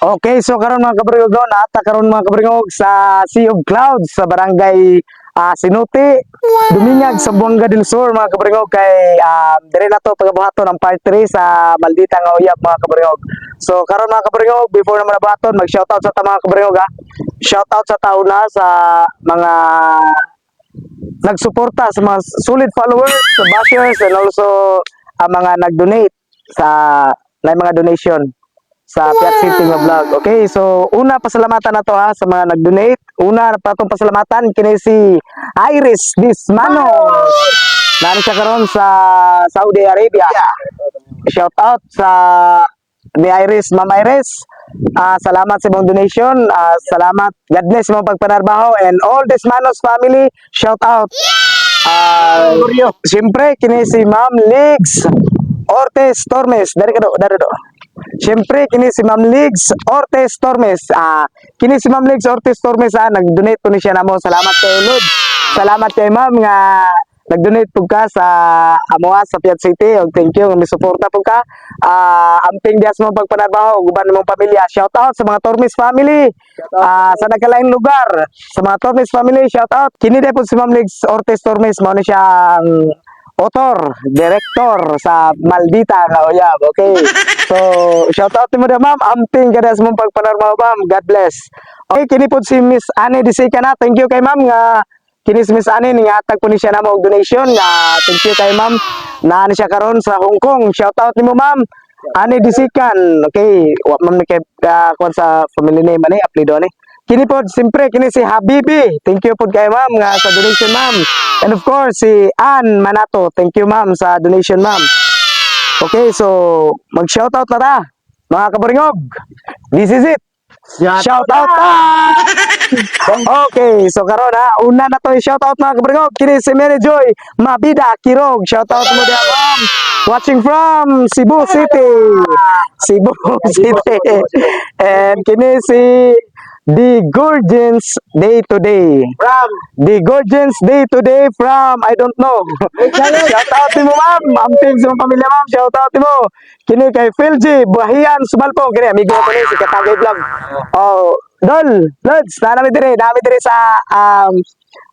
Okay, so karon mga kabrigog no, naata karon mga kabrigog sa Sea of Clouds sa barangay Sinuti, Dumingag sa Buanga del Sur mga kabrigog kay dire na to pagabuhaton ang part 3 sa Maldita nga Uyab mga kabrigog. So karon mga kabrigog, before na mabuhaton, mag-shoutout sa ta mga kabrigog ha. Shoutout sa tauna sa mga nagsuporta sa mga solid followers, sa bashers, and also ang mga nag-donate sa mga donation sa Piat City nga vlog. Okay, so una pasalamatan na to ha sa mga nag-donate. Una pa itong pasalamatan kini si Iris Dismanos. Naan siya karon sa Saudi Arabia. Shout out sa ni Iris, Ma'am Iris. Salamat sa mong donation. Salamat. God bless mong pagpanarbaho and all Dismanos family. Shout out. Siyempre kini si Ma'am Ligs Ortiz Tormes. Dari ka do. Siyempre, kini si Ma'am Ligs Ortiz Tormes. Kini si Ma'am Ligs Ortiz Tormes, nag-donate po ni siya namo. Salamat kay Lord. Salamat kay Ma'am nga nag-donate po ka sa Amoa sa Piat City. Thank you, may suporta po ka. Amping dias mo pagpanarbaho, guban mong pamilya. Shout out sa mga Tormes family. Sa nagkalaing lugar. Sa mga Tormes family, shout out. Kini po si Ma'am Ligs Ortiz Tormes, mao ni siya ang author, director sa Maldita nga Uyab. Okay. So, shout out mo na ma'am. Amping kada sa mong pagpanarbaho ma'am. God bless. Okay, kini po si Miss Annie Disika na. Thank you kay ma'am nga kini si Miss Annie ningatag po ni siya na mo donation. Thank you kay ma'am. Naan siya karon sa Hong Kong. Shout out nimo ma'am. Annie Disikan. Okay, wa ma'am kay kuan sa family name ani apelyido ni. Kini po, siyempre, kini si Habibi. Thank you po kay ma'am nga sa donation ma'am. And of course, si Ann Manato. Thank you ma'am sa donation ma'am. Okay, so mag-shoutout na ta. Mga kabaringog, this is it. Shoutout ta! Okay, so karon ha, una na to i-shoutout mga kabaringog. Kini si Mary Joy Mabida Kirog. Shoutout mo diyan ma'am. Watching from Cebu City. Cebu City. And kini si The Gorgeons Day to Day. From The Gorgeons Day to Day from I don't know. Shout out mo ma'am. Amping sa mga pamilya ma'am. Shout out mo. Kini kay Philji Buhayan Subalpo. Kini amigo ko ni si Katagay Vlog. Oh, Dol, Lods, nami dire sa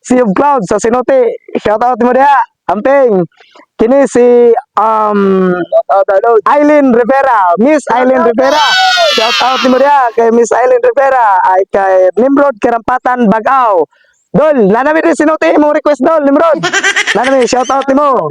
Sea of Clouds sa Sinuti. Shout out mo dia. Amping. Kini si Aileen Rivera, Miss Aileen Rivera. Shout out mo dia kay Miss Aileen Rivera ay kay Nimrod Karampatan Bagaw. Dol, nanami din Sinuti mo request Dol, Nimrod. Nanami shout out mo.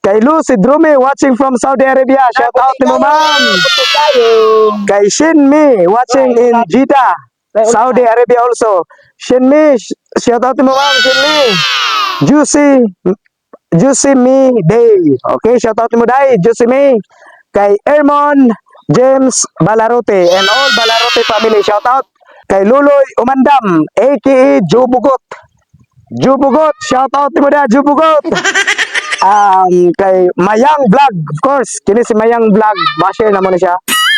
Kay Lucy Drumi watching from Saudi Arabia. Shout out mo ma'am. Kay Shinmi watching in Jeddah, Saudi Arabia also. Shinmi, shout out mo ma'am Shinmi. Juicy Me Day. Okay, shout out mo Day, Juicy Me. Kay Ermon James Balarote and all Balarote family, shout out. Kay Luloy Umandam, aka Jubugot. Jubugot, shout out mo da Jubugot. Kay Mayang Vlog, of course, kini si Mayang Vlog, basher naman siya.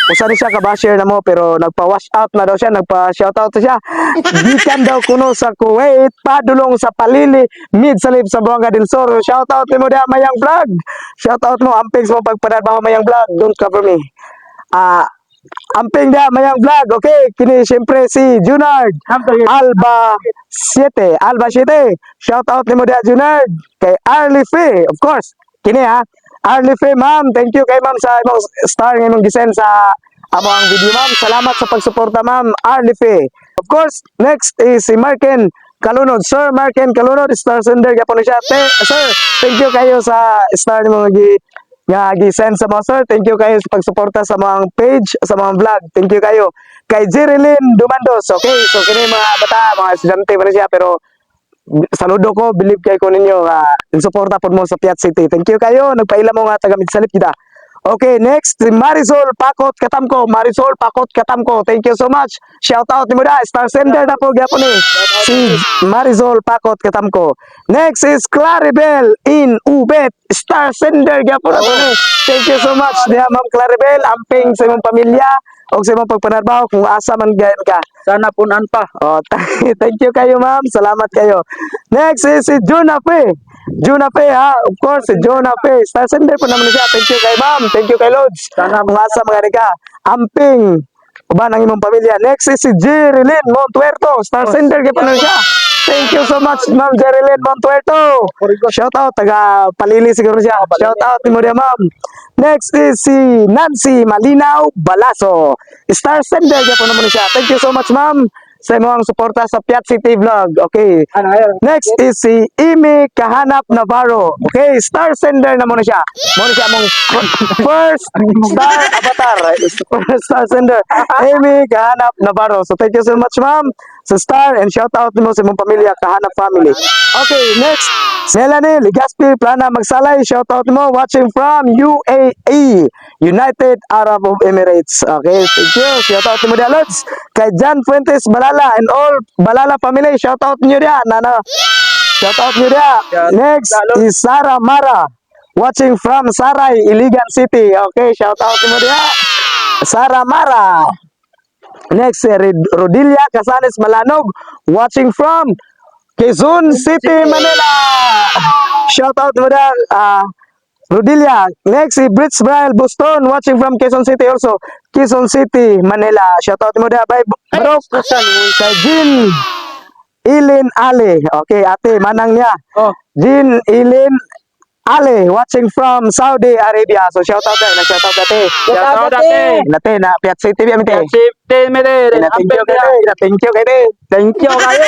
Usa ni siya ka basher na mo pero nagpa-wash out na daw siya, nagpa-shoutout siya. Gikan daw kuno sa Kuwait, padulong sa Palili, mid salib sa Buanga del Sur. Shoutout mo dia Mayang Vlog. Shoutout mo amping sa pagpanarbaho Mayang Vlog. Don't cover me. Amping dia Mayang Vlog. Okay, kini siyempre si Junard Alba 7. Shoutout mo dia Junard. Kay Arlie Faye, of course. Kini ha. Arlie Faye, ma'am. Thank you kay ma'am sa imong star ng imong gisend sa among video, ma'am. Salamat sa pagsuporta, ma'am. Arlie Faye. Of course, next is si Marken Kalunod. Sir Marken Kalunod, star sender gyapon siya. Sir, thank you kayo sa star nimo nga gisend sa mo, sir. Thank you kayo sa pagsuporta sa mga page, sa mga vlog. Thank you kayo. Kay Jerilyn Dumandos. Okay, so kini mga bata, mga estudyante pa siya pero saludo ko, believe kay ko ninyo suporta po mo sa Piat City. Thank you kayo, nagpaila mo nga taga Midsalip kita. Okay, next, si Marisol Pakot Katamko. Marisol Pakot Katamko, thank you so much. Shout out ni mo da, star sender na po gyapon ni si Marisol Pakot Katamko. Next is Claribel in Ubet, star sender gyapon na po ni. Thank you so much diha ma'am Claribel, amping sa imong pamilya o sa imong pagpanarbaho kung asa man gayon ka. sana punan pa. Oh, thank you kayo ma'am. Salamat kayo. Next is si Juna Fe. Juna Fe ha. Of course, si Juna Fe. Star sender po naman siya. Thank you kay ma'am. Thank you kay Lods. Sana mga asa mga ka. Amping. uban ang imong pamilya. Next is si Jerilyn Montuerto. Star sender kay pa siya. Thank you so much, Ma'am Jerilyn Montuerto. Shout out, taga Palili siguro siya. Shout out ni mo dia, Ma'am. Next is si Nancy Malinaw Balaso. Star sender kay pa naman siya. Thank you so much, Ma'am, sa imong suporta sa Piat City Vlog. Okay. Next is si Imi Kahanap Navarro. Okay, star sender na muna siya. Muna siya mong first star avatar. First star sender. Imi Kahanap Navarro. So thank you so much, ma'am, sa star, and shout out mo sa imong pamilya, Kahanap family. Okay, next, Melanie Ligaspi Plana Magsalay. Shout out mo, watching from UAE, United Arab Emirates. Okay, thank you. Shout out mo dia, Lods. Kay John Fuentes Balala and all Balala family. Shout out nyo dia, nana. Shout out nyo dia. Next is Sarah Mara, watching from Saray, Iligan City. Okay, shout out mo dia, Sarah Mara. Next, Rodilia Casanes Malanog, watching from Quezon City, Manila. Shout out mo dia, Rodilia. Next, si Brits Braille Boston, watching from Quezon City also. Quezon City, Manila. Shout out mo dia, bye bro. Kay Jean Ilin Ale. Okay, ate, manang niya. Jean Ilin Ale, watching from Saudi Arabia. So shout out na, shout out ate. Shout out ate. Nate na Piat City bi amite. Safety me de. Thank you kay thank you kay Thank you kayo.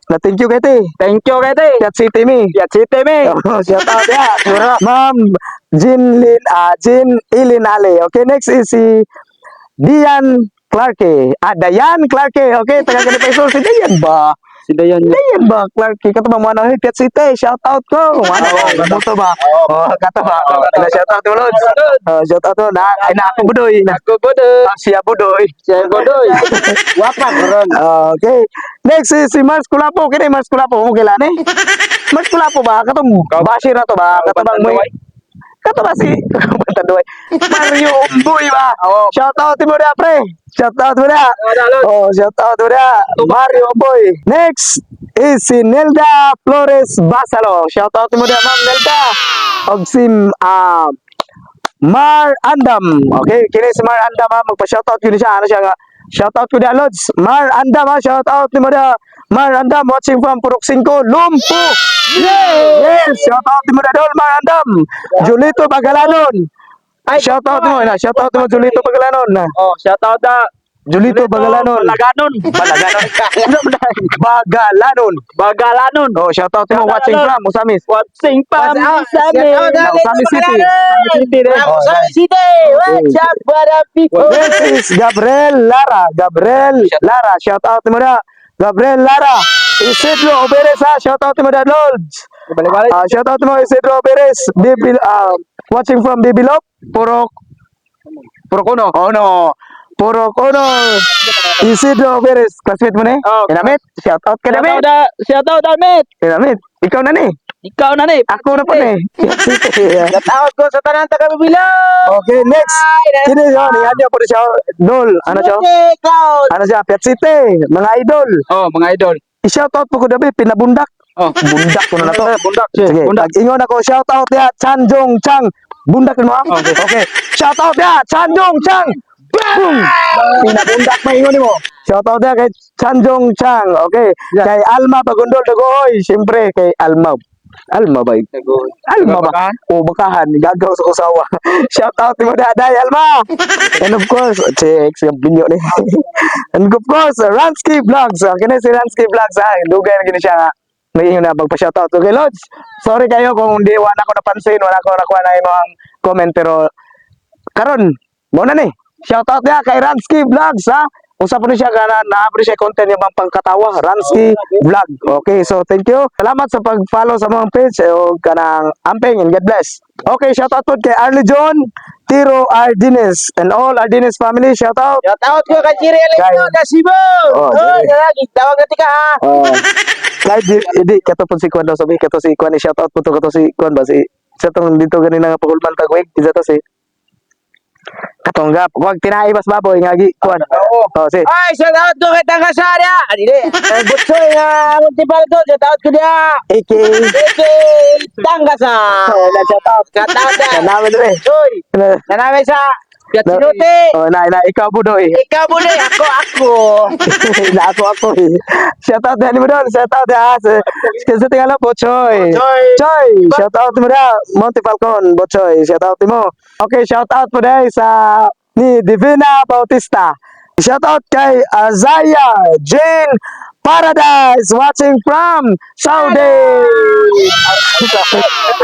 na thank you kay Thank you kay Piat City mi. Piat City me. Shout out ya. Ma'am Jean Ilin Ale. Okay, next is si Dian Clarke. Dayan Clarke. Okay, taga ganito pa si Dian ba? Si Dayan. Dayan ba, Clarke? Kato ba mo ano, Piat City, shout out ko. Ano ba? Kato ba? Kato ba? Shout out mo, Lods. Shout out mo. Na ako budoy. Ako bodoy. Siya budoy. Siya bodoy. Wapak ron. Okay. Next is si Mars Kulapo. Kini Mars Kulapo. Mo kailan eh? Mars Kulapo ba? Kato Bashir na to ba? Kato bang mo? Kato ba si Bantadoy? Mario Umboy ba? Shout out mo dia, pre. Shout out mo dia. Shout out mo dia. Mario Umboy. Next is si Nelda Flores Basalo. Shout out mo dia, Ma'am Nelda. Og si Mar Andam. Okay, kini si Mar Andam, magpa-shout out yun siya. Ano siya nga? Shout out ko dia, Lods. Mar Andam, shout out mo dia. Mar Andam, watching from Purok 5, Lumpo. Yes, shout out mo dia, Dol, Mar Andam. Julito Bagalanon. Shout out mo na, shout out mo Julito Bagalanon na. Shout out da. Julito Bagalanon. Balaganon. Bagalanon. Bagalanon. Shout out mo, watching from Usamis. Watching from Usami. Usami City. Usami City. What's up, what up, people? This is Gabriel Lara. Gabriel Lara, shout out mo na. Gabriel Lara. Isidro Oberes, shout out mo na, Lods. Shout out mo, Isidro Oberes. Watching from Bibilop. Purok Uno. Oh no. Purok Uno. Isidro Oberes. Classmate mo na eh? Inamit. Shout out ka na, Mit. Shout out, Damit. Inamit. Ikaw na ni. Ikaw na ni. Ako na po na eh. Shout out ko sa tanan taga Bibilao. Okay, next. Kini yun. Yan niya po siya. Dol. Ano siya? Ano siya? Piat City. Mga idol. Mga idol. I-shout out po ko dabi. Pinabundak. Bundak ko na to. Bundak. Sige. Pag-ingon ako. Shout out ya. Chanjong Chang. Bundak mo. Okay. Shout out ya. Chanjong Chang. Boom! Pinabundak may ingon mo. Shout out ya kay Chanjong Chang. Okay. Kay Alma Bagondol Dagoy. Siyempre kay Alma. Alma ba? Alma ba? O bakahan. Gagaw sa usawa. Shout out mo daday Alma. And of course, check yung binyo ni. And of course, Ransky Vlogs. Kaya si Ransky Vlogs. Dugay na gini siya nga. May na magpa-shoutout. Okay, Lods. Sorry kayo kung hindi wala ko napansin, wala ko nakuha na yung comment, pero karon, muna ni. Shoutout niya kay Ransky Vlogs, ha? Usap po siya ka na-appreciate content yung pangkatawa, Ransky Vlog. Okay, so thank you. Salamat sa pag-follow sa mga page o kanang amping, and God bless. Okay, shoutout po kay Arlie John, Tiro Ardines, and all Ardines family, shoutout. Shout out ko kay Jiri Alino da Cebu. Tawag na tika ha. Kahit di kato po si Kwan daw sabi, kato si Kwan, shoutout po to, kato si Kwan ba, si sa tong dito ganina nga pagulman tagwig, isa to si katonggap, wag tinahi bas baboy nga gi Kwan. Si. Ay, shout out ko kay Tangasarya. Adile. Butsoy nga municipal to, shout out ko dia. AK Tangasa. na shoutout. Shout out da. Namin rin. Soy. Nanami sa Piat Sinuti. Oh, na, ikaw budoy. Ikaw mo na, ako. Na ako eh. Shout out din mo doon. Shout out ya. Sa tingala po, Choy. Choy, shout out mo na. Monte Falcon, Bochoy. Shout out mo. Okay, shout out po dahil sa ni Divina Bautista. Shout out kay Azaya Jane Paradise watching from Saudi.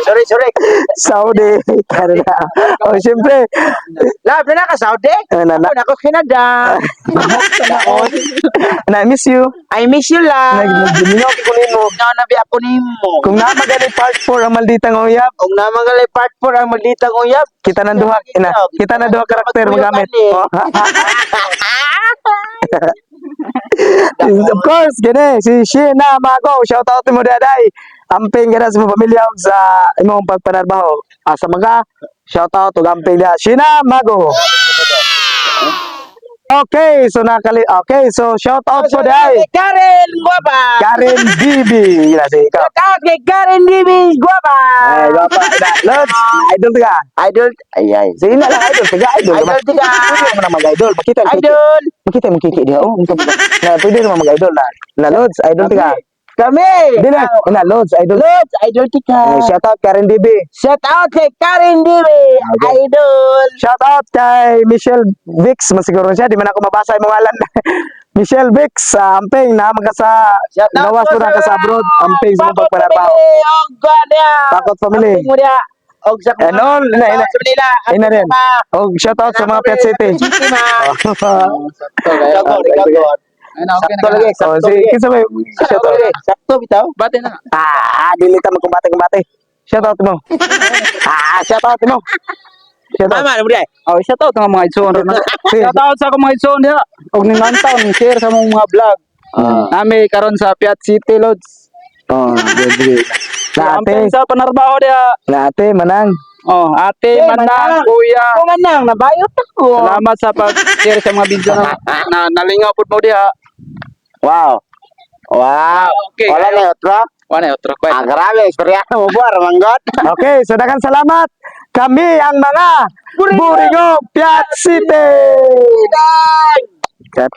Sorry. Saudi, Canada. Oh, siyempre. Love na ka, Saudi? Na, Ako na ako Canada. I miss you. I miss you, love. Nagminaw ko mo. Nabi ako ni mo. Kung namagali part 4 ang malditang uyab, Kung namagalay part 4 ang malditang uyab, kita ng duha, kita ng duha karakter magamit. Oh. Of course, gini, si Sheena Mago, shout out mo daday. Amping gina sa mga pamilya ug sa imong pagpanarbaho. Sa mga shout out ug amping dia Sheena Mago. Okay, so shout out po dahay. Karen Guapa. Karen Bibi, gila si ikaw. Shout out kay Karen Bibi Guapa. Ay, gapa. Lods, idol tiga. Idol. Ay. Sige na lang idol, tiga idol. Idol tiga. Pwede naman ang mag-idol. Idol. Makita mo kiki dia. Oh, na pwede naman mag-idol na. Na Lods, idol tiga. Kami. Hindi na Lods, idol. Lods, idol tika. Shout out Karen Bibi. Shout out kay Karen Bibi. Idol. Shout out kay Michelle Vix, masiguro siya, di man ako mabasa yung ngalan. Michelle Vix, amping na magkasa gawas ko na ka sa abroad, amping sa mga pagpanarbaho. Oh God, Pakot family. Mo dia. Og sa And all, ina. Ina rin. Oh, shout out sa mga Pet City. City ma. Gagod. Sakto lagi, Oh, sakto si lagi. kinsa may shout out. Sakto bitaw. Bate na. Dili ta magkumbate. Shout out mo. Shout out mo. Shout out. Mama, mo dia. Oh, shout out nga mga idson. Shout out sa akong mga idson diha. Og ning antaw ning share sa mong mga vlog. Nami karon sa Piat City Lods. Oh, good. Amping sa panarbaho diha. Nate manang. Oh, ate, manang, kuya. Kung anang nabayot ako. Salamat sa pag-share sa mga video na nalingaw pud mo diha. Wow. Okay. Wala na otro. Wala otro kwet. Grabe, istorya mo buar manggot. Okay, so daghang salamat. Kami ang mga Burigo Piat City. Cut.